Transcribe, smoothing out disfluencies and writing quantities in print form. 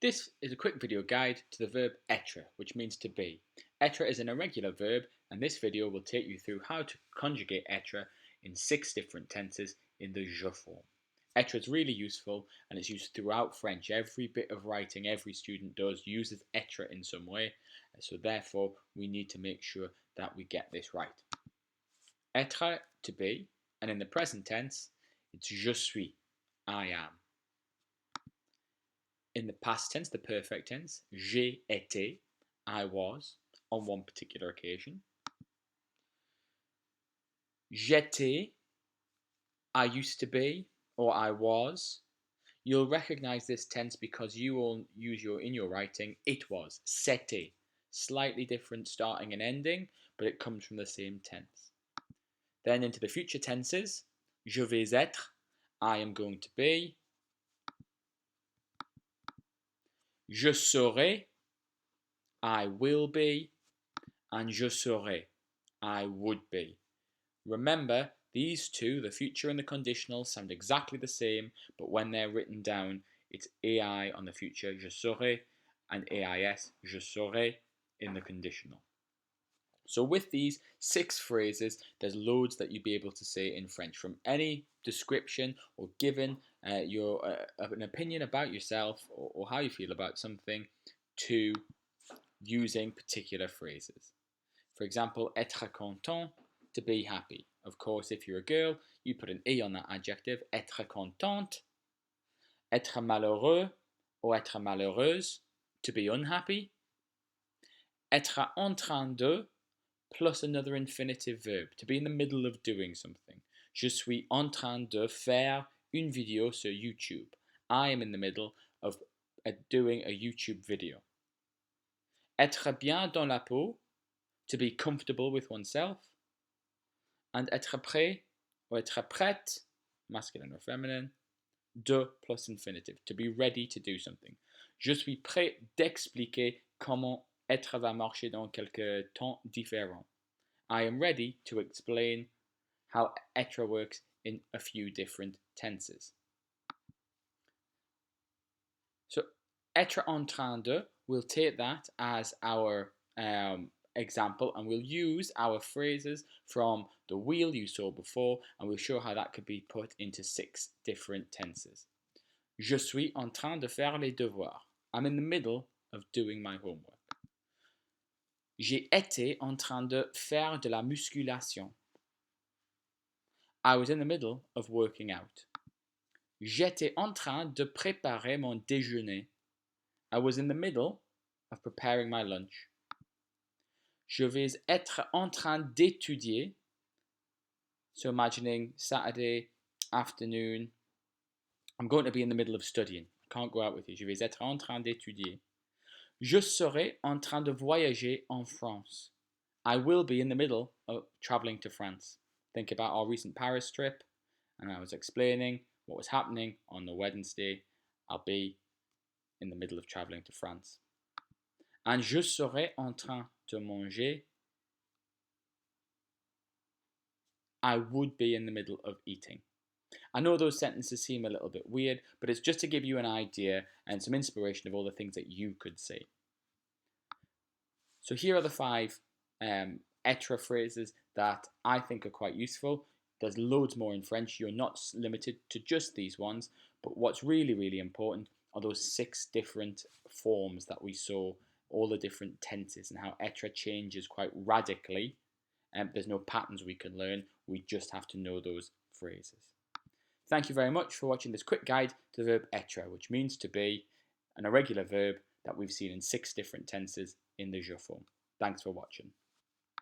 This is a quick video guide to the verb être, which means to be. Être is an irregular verb, and this video will take you through how to conjugate être in 6 different tenses in the je form. Être is really useful and it's used throughout French. Every bit of writing every student does uses être in some way, so therefore we need to make sure that we get this right. Être, to be, and in the present tense, it's je suis, I am. In the past tense, the perfect tense, j'ai été, I was, on one particular occasion. J'étais, I used to be, or I was. You'll recognize this tense because you will use in your writing, it was, c'était. Slightly different starting and ending, but it comes from the same tense. Then into the future tenses, je vais être, I am going to be. Je serai, I will be, and je serais, I would be. Remember, these two, the future and the conditional, sound exactly the same, but when they're written down, it's AI on the future, je serai, and AIS, je serai, in the conditional. So with these 6 phrases, there's loads that you'd be able to say in French, from any description or given an opinion about yourself or how you feel about something, to using particular phrases. For example, être content, to be happy. Of course, if you're a girl, you put an E on that adjective, être contente. Être malheureux or être malheureuse, to be unhappy. Être en train de, plus another infinitive verb, to be in the middle of doing something. Je suis en train de faire une vidéo sur YouTube. I am in the middle of doing a YouTube video. Être bien dans la peau, to be comfortable with oneself. And être prêt or être prête, masculine or feminine, de plus infinitive, to be ready to do something. Je suis prêt d'expliquer comment être va marcher dans quelques temps différents. I am ready to explain how être works in a few different tenses. So, être en train de, we'll take that as our example, and we'll use our phrases from the wheel you saw before, and we'll show how that could be put into 6 different tenses. Je suis en train de faire les devoirs. I'm in the middle of doing my homework. J'ai été en train de faire de la musculation. I was in the middle of working out. J'étais en train de préparer mon déjeuner. I was in the middle of preparing my lunch. Je vais être en train d'étudier. So imagining Saturday afternoon, I'm going to be in the middle of studying. I can't go out with you. Je vais être en train d'étudier. Je serai en train de voyager en France. I will be in the middle of traveling to France. Think about our recent Paris trip, and I was explaining what was happening on the Wednesday. I'll be in the middle of traveling to France. And je serai en train de manger. I would be in the middle of eating. I know those sentences seem a little bit weird, but it's just to give you an idea and some inspiration of all the things that you could say. So here are the 5 être phrases that I think are quite useful. There's loads more in French. You're not limited to just these ones, but what's really, really important are those 6 different forms that we saw, all the different tenses and how être changes quite radically. There's no patterns we can learn. We just have to know those phrases. Thank you very much for watching this quick guide to the verb être, which means to be, an irregular verb that we've seen in 6 different tenses in the je form. Thanks for watching.